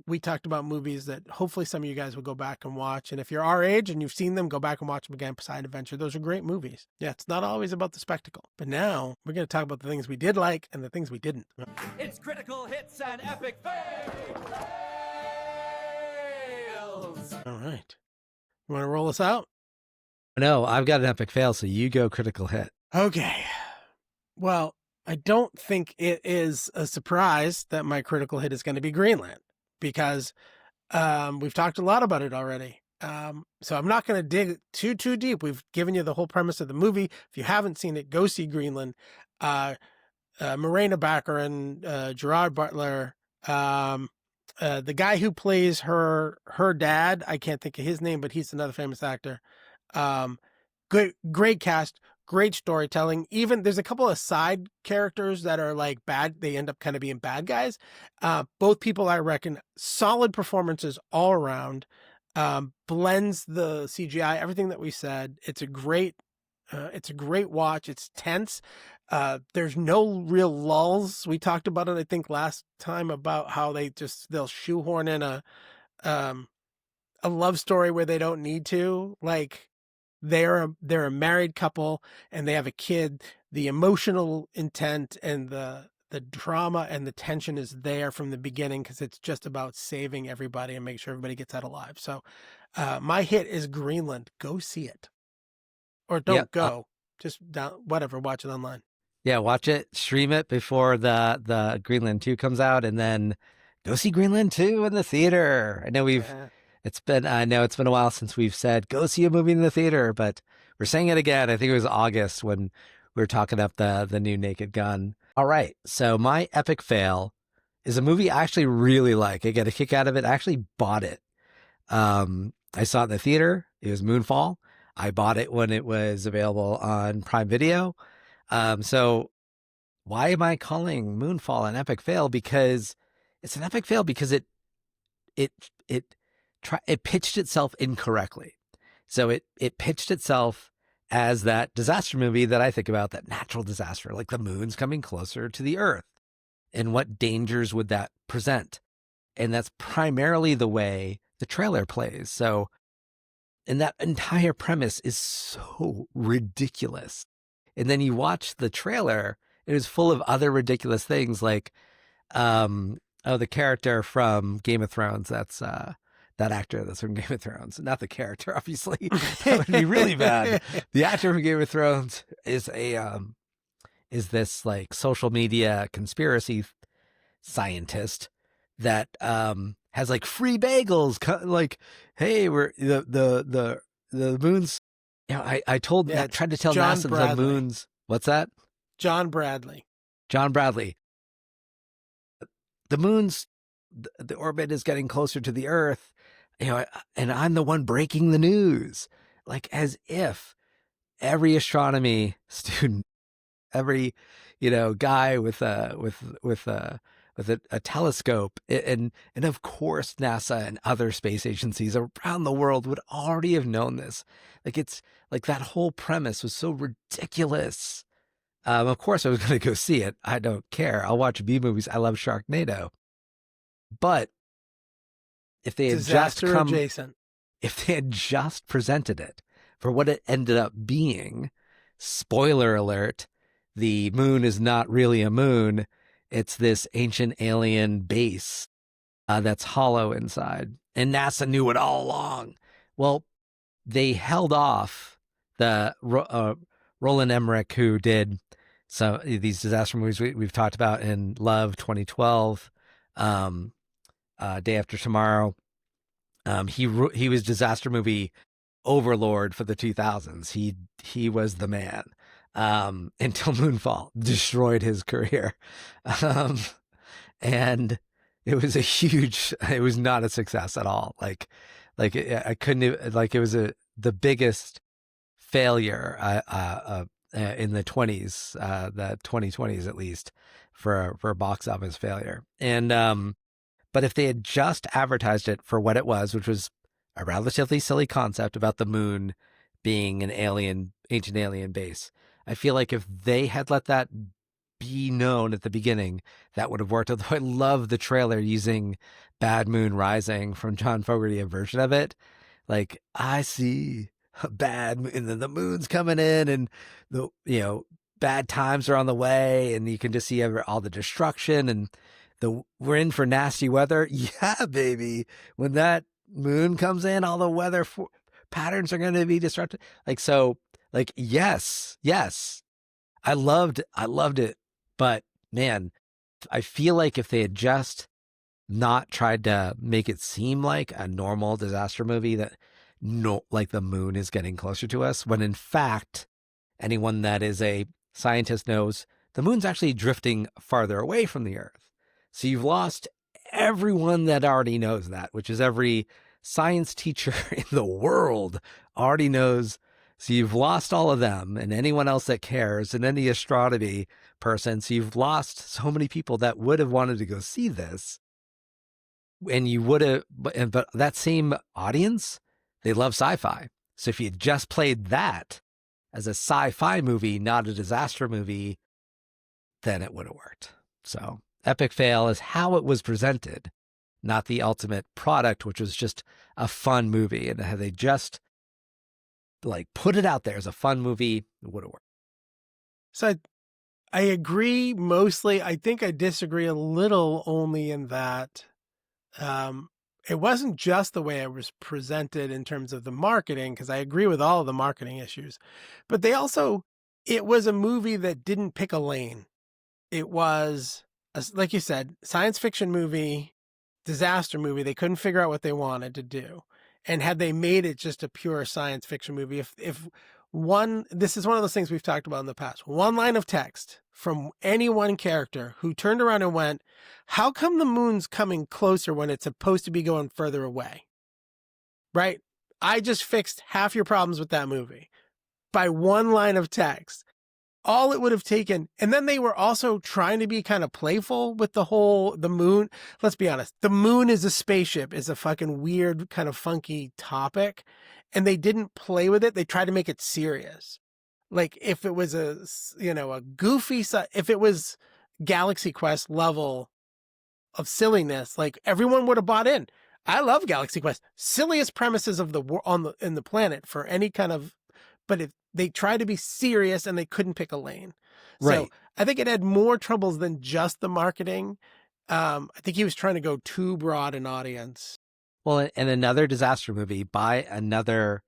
We talked about movies that hopefully some of you guys will go back and watch. And if you're our age and you've seen them, go back and watch them again. Poseidon Adventure. Those are great movies. Yeah, it's not always about the spectacle. But now we're going to talk about the things we did like and the things we didn't. It's critical hits and epic fails. All right. You want to roll us out? No, I've got an epic fail, so you go critical hit. Okay. Well, I don't think it is a surprise that my critical hit is going to be Greenland because we've talked a lot about it already. So I'm not going to dig too deep. We've given you the whole premise of the movie. If you haven't seen it, go see Greenland. Morena Baccarin, Gerard Butler, the guy who plays her dad, I can't think of his name, but he's another famous actor. Great cast, great storytelling. Even there's a couple of side characters that are like bad. They end up kind of being bad guys. Both people, I reckon, solid performances all around. Blends the CGI, everything that we said. It's a great watch. It's tense. There's no real lulls. We talked about it, I think, last time about how they'll shoehorn in a love story where they don't need to. Like they're a married couple and they have a kid. The emotional intent and the drama and the tension is there from the beginning because it's just about saving everybody and make sure everybody gets out alive. So my hit is Greenland. Go see it. Or don't go. Just whatever, watch it online. Yeah, watch it, stream it before the Greenland 2 comes out, and then go see Greenland 2 in the theater. I know it's been a while since we've said go see a movie in the theater, but we're saying it again. I think it was August when we were talking up the new Naked Gun. All right, so my epic fail is a movie I actually really like. I get a kick out of it. I actually bought it. I saw it in the theater. It was Moonfall. I bought it when it was available on Prime Video. So why am I calling Moonfall an epic fail? Because it's an epic fail because it pitched itself incorrectly. So it pitched itself as that disaster movie that I think about, that natural disaster, like the moon's coming closer to the Earth. And what dangers would that present? And that's primarily the way the trailer plays. So, and that entire premise is so ridiculous. And then you watch the trailer, it is full of other ridiculous things like, the character from Game of Thrones. That's that actor that's from Game of Thrones, not the character, obviously. That would be really bad. The actor from Game of Thrones is is this like social media conspiracy scientist that has like free bagels, like, hey, we're the moon's. You know, I told Yeah, that tried to tell John NASA Bradley. the moon's. What's that? John Bradley. John Bradley. The moon's the orbit is getting closer to the Earth, you know, and I'm the one breaking the news, like as if every astronomy student, every guy with a telescope, and of course NASA and other space agencies around the world would already have known this. Like it's like that whole premise was so ridiculous. Of course I was going to go see it. I don't care. I'll watch B movies. I love Sharknado. But if they had Disaster adjacent. if they had just presented it for what it ended up being, spoiler alert, the moon is not really a moon. It's this ancient alien base that's hollow inside. And NASA knew it all along. Well, they held off the Roland Emmerich, who did these disaster movies we've talked about in Love 2012, Day After Tomorrow. He was disaster movie overlord for the 2000s. He was the man until Moonfall destroyed his career, and it was it was not a success at all. I couldn't, like, it was the biggest failure in the 20s, the 2020s at least, for a box office failure. And but if they had just advertised it for what it was, which was a relatively silly concept about the moon being an ancient alien base, I feel like if they had let that be known at the beginning, that would have worked. Although I love the trailer using Bad Moon Rising from John Fogerty, a version of it. Like, I see a bad moon, and then the moon's coming in, and the bad times are on the way, and you can just see all the destruction, and we're in for nasty weather. Yeah, baby. When that moon comes in, all the weather patterns are going to be disrupted. Yes. I loved it. But man, I feel like if they had just not tried to make it seem like a normal disaster movie, that like the moon is getting closer to us, when in fact, anyone that is a scientist knows the moon's actually drifting farther away from the Earth. So you've lost everyone that already knows that, which is every science teacher in the world already knows. So you've lost all of them, and anyone else that cares, and any astronomy person. So you've lost so many people that would have wanted to go see this. And you would have, but that same audience, they love sci-fi. So if you just played that as a sci-fi movie, not a disaster movie, then it would have worked. So epic fail is how it was presented, not the ultimate product, which was just a fun movie. And had they just put it out there as a fun movie, it would have worked. So I agree mostly. I think I disagree a little only in that it wasn't just the way it was presented in terms of the marketing, because I agree with all of the marketing issues, but it was a movie that didn't pick a lane. It was, like you said, science fiction movie, disaster movie. They couldn't figure out what they wanted to do. And had they made it just a pure science fiction movie, this is one of those things we've talked about in the past, one line of text from any one character who turned around and went, how come the moon's coming closer when it's supposed to be going further away? Right? I just fixed half your problems with that movie by one line of text. All it would have taken. And then they were also trying to be kind of playful with the moon. Let's be honest. The moon is a spaceship, is a fucking weird, kind of funky topic. And they didn't play with it. They tried to make it serious. Like if it was a goofy, if it was Galaxy Quest level of silliness, like everyone would have bought in. I love Galaxy Quest. Silliest premises of in the planet for any kind of, but if they tried to be serious and they couldn't pick a lane. So Right. I think it had more troubles than just the marketing. I think he was trying to go too broad an audience. Well, and another disaster movie by another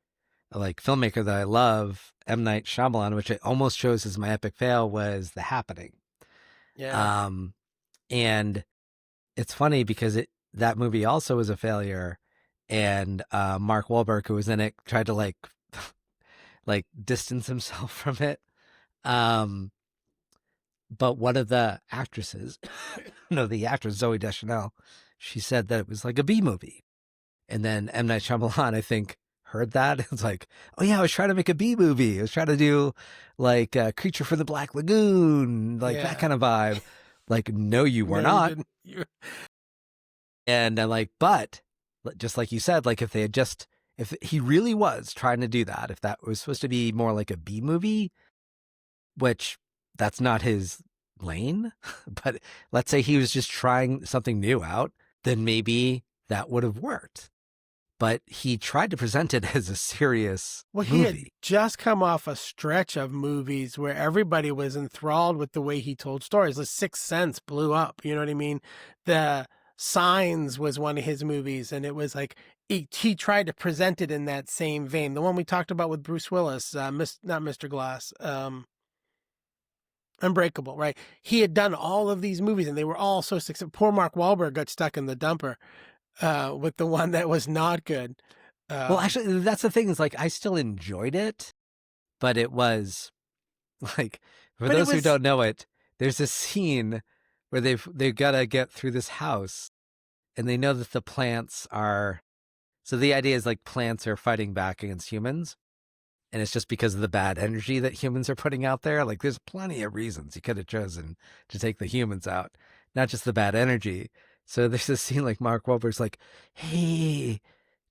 like filmmaker that I love, M. Night Shyamalan, which I almost chose as my epic fail, was The Happening. Yeah. And it's funny because that movie also was a failure, and Mark Wahlberg, who was in it, tried to like distance himself from it. But one of the actresses, no, the actress Zoe Deschanel, she said that it was like a B movie. And then M. Night Shyamalan, I think, heard that. It's like, oh yeah, I was trying to make a B movie. I was trying to do like Creature from the Black Lagoon, like that kind of vibe. Like, no, you were not. And I'm like, but just like you said, like if he really was trying to do that, if that was supposed to be more like a B movie, which that's not his lane, but let's say he was just trying something new out, then maybe that would have worked. But he tried to present it as a serious movie. He had just come off a stretch of movies where everybody was enthralled with the way he told stories. The Sixth Sense blew up, you know what I mean? The Signs was one of his movies, and it was like he tried to present it in that same vein. The one we talked about with Bruce Willis, not Mr. Glass, Unbreakable, right? He had done all of these movies, and they were all so successful. Poor Mark Wahlberg got stuck in the dumper with the one that was not good. Well, actually, that's the thing, is like I still enjoyed it, but it was like, for those who don't know it, there's a scene where they've got to get through this house, and they know that the plants are. So the idea is like plants are fighting back against humans, and it's just because of the bad energy that humans are putting out there. Like, there's plenty of reasons you could have chosen to take the humans out, not just the bad energy. So there's this scene like Mark Wahlberg's like, hey,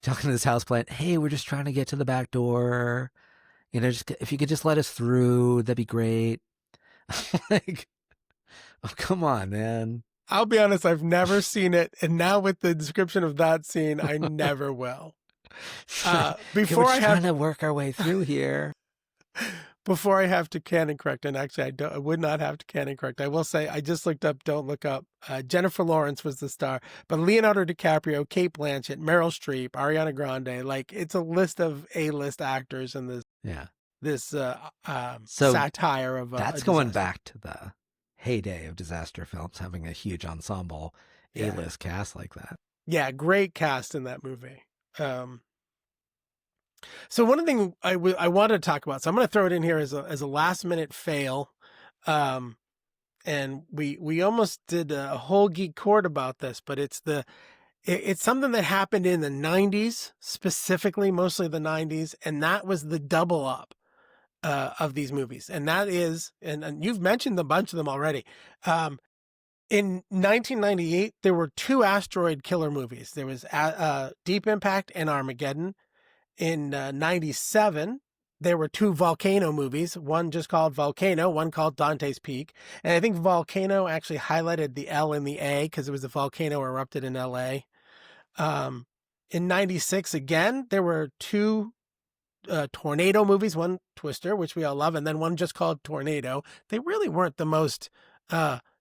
talking to this houseplant, hey, we're just trying to get to the back door. You know, just if you could just let us through, that'd be great. Like, oh, come on, man. I'll be honest, I've never seen it. And now with the description of that scene, I never will. Before we're trying to work our way through here. Before I have to canon correct, and actually I would not have to canon correct, I will say I just looked up Don't Look Up. Jennifer Lawrence was the star, but Leonardo DiCaprio, Kate Blanchett, Meryl Streep, Ariana Grande, like it's a list of A-list actors in this satire of that's going back to the heyday of disaster films, having a huge ensemble A-list cast like that. Yeah, great cast in that movie. So one thing I wanted to talk about, so I'm going to throw it in here as a last minute fail. And we almost did a whole Geek Court about this, but it's something that happened in the 90s, specifically, mostly the 90s. And that was the double up of these movies. And that is, and you've mentioned a bunch of them already. In 1998, there were two asteroid killer movies. There was Deep Impact and Armageddon. In 97, there were two volcano movies, one just called Volcano, one called Dante's Peak. And I think Volcano actually highlighted the L and the A because it was a volcano erupted in LA. In 96, again, there were two tornado movies, one Twister, which we all love, and then one just called Tornado. They really weren't the most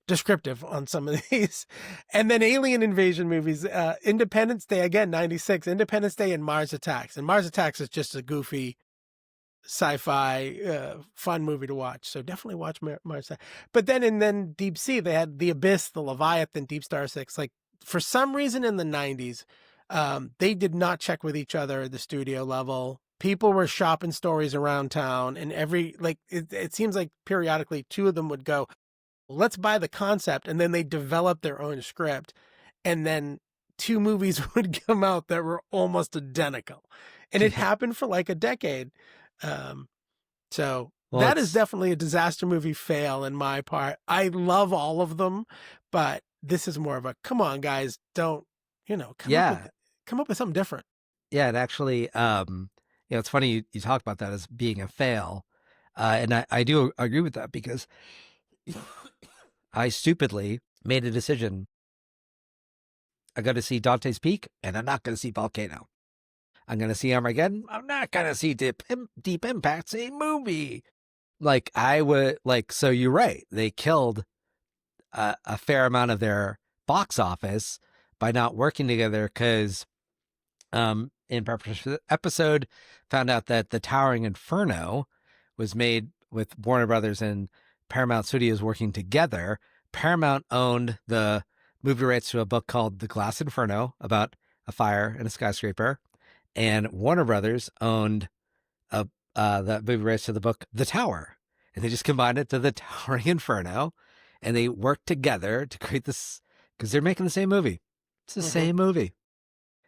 descriptive on some of these. And then alien invasion movies, Independence Day, again, 96, Independence Day and Mars Attacks. And Mars Attacks is just a goofy sci-fi fun movie to watch. So definitely watch Mars Attacks. But then Deep Sea, they had The Abyss, The Leviathan, Deep Star Six. Like, for some reason in the 90s, they did not check with each other at the studio level. People were shopping stories around town, and it seems like periodically two of them would go, let's buy the concept, and then they develop their own script, and then two movies would come out that were almost identical, and it happened for like a decade. So that is definitely a disaster movie fail in my part. I love all of them, but this is more of a, come on guys, don't, come up with something different. Yeah, and actually, it's funny you talk about that as being a fail, and I do agree with that, because I stupidly made a decision I'm going to see Dante's Peak, and I'm not going to see Volcano. I'm going to see Armageddon. I'm not going to see Deep Impact, same movie. Like, I would, like, so you're right. They killed a fair amount of their box office by not working together because in preparation for the episode, found out that The Towering Inferno was made with Warner Brothers and Paramount Studios working together. Paramount owned the movie rights to a book called The Glass Inferno about a fire in a skyscraper, and Warner Brothers owned the movie rights to the book The Tower, and they just combined it to The Towering Inferno, and they worked together to create this because they're making the same movie. It's the same movie.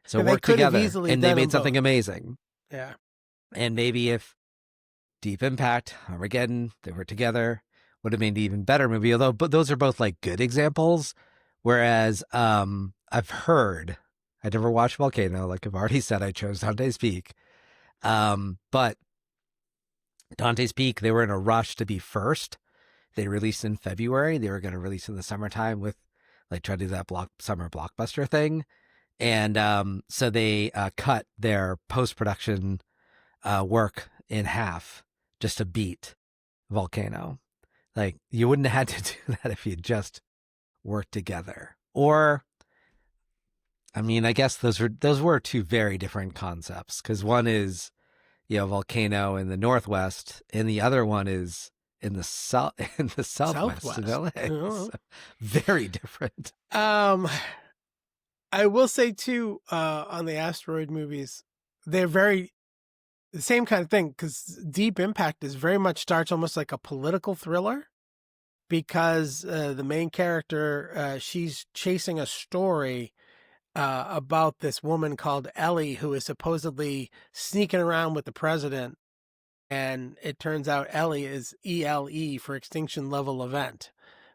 So And they work could have together, easily and they done made them something both. amazing. Yeah. And maybe if Deep Impact, Armageddon, they were together, would have made an even better movie. Although, but those are both like good examples. Whereas I've heard, I never watched Volcano. Like I've already said, I chose Dante's Peak. But Dante's Peak, they were in a rush to be first. They released in February. They were going to release in the summertime with like try to do that summer blockbuster thing. And so they cut their post-production work in half just to beat Volcano. Like, you wouldn't have had to do that if you just worked together. Or, I mean, I guess those were two very different concepts. Because one is, Volcano in the Northwest, and the other one is in the Southwest in LA. So, very different. I will say too, on the asteroid movies, they're very the same kind of thing because Deep Impact is very much starts almost like a political thriller because the main character, she's chasing a story about this woman called Ellie who is supposedly sneaking around with the president. And it turns out Ellie is ELE for Extinction Level Event.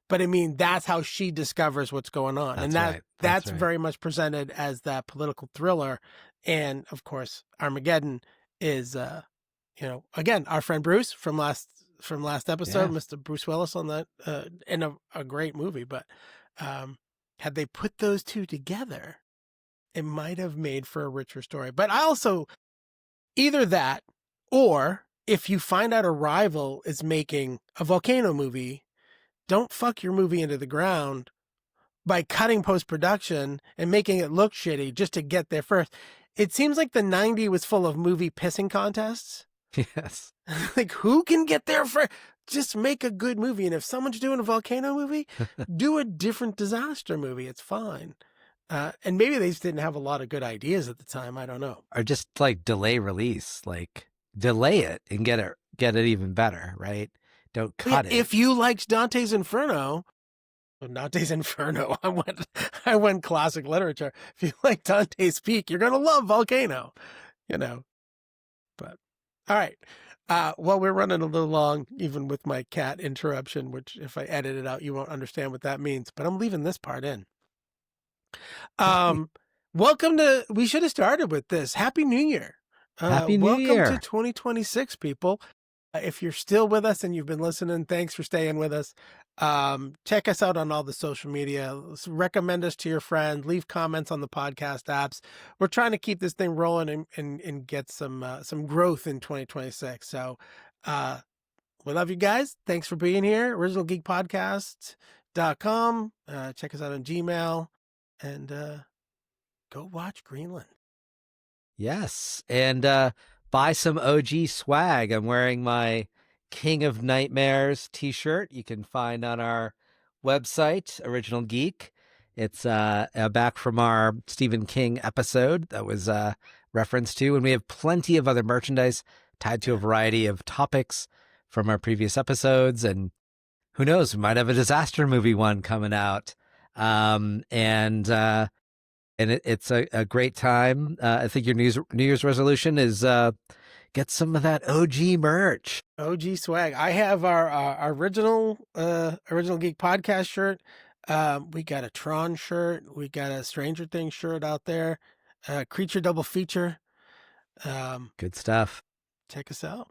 But I mean, that's how she discovers what's going on. That's and right. that's right. very much presented as that political thriller. And of course, Armageddon is, again, our friend Bruce from last episode, Yeah. Mr. Bruce Willis on that, in a great movie. But had they put those two together, it might have made for a richer story. But I also, either that, or if you find out a rival is making a Volcano movie, don't fuck your movie into the ground by cutting post-production and making it look shitty just to get there first. It seems like the 90s was full of movie pissing contests. Yes. Like, who can get there first? Just make a good movie. And if someone's doing a Volcano movie, do a different disaster movie. It's fine. And maybe they just didn't have a lot of good ideas at the time. I don't know. Or just like delay release, like delay it and get it even better, right? Don't cut it. If you liked Dante's Inferno, I went classic literature. If you like Dante's Peak, you're going to love Volcano, But, all right. Well, we're running a little long, even with my cat interruption, which if I edit it out, you won't understand what that means. But I'm leaving this part in. We should have started with this. Happy New Year. Happy New Year. Welcome to 2026, people. If you're still with us and you've been listening, thanks for staying with us. Check us out on all the social media. Recommend us to your friends. Leave comments on the podcast apps. We're trying to keep this thing rolling and get some growth in 2026. So we love you guys. Thanks for being here. OriginalGeekPodcast.com. Check us out on Gmail. And go watch Greenland. Yes. And buy some OG swag. I'm wearing my King of Nightmares t-shirt you can find on our website, Original Geek. It's back from our Stephen King episode that was referenced to. And we have plenty of other merchandise tied to a variety of topics from our previous episodes. And who knows, we might have a disaster movie one coming out. And it's a great time. I think your New Year's resolution is get some of that OG merch. OG swag. I have our original Geek podcast shirt. We got a Tron shirt. We got a Stranger Things shirt out there. Creature double feature. Good stuff. Check us out.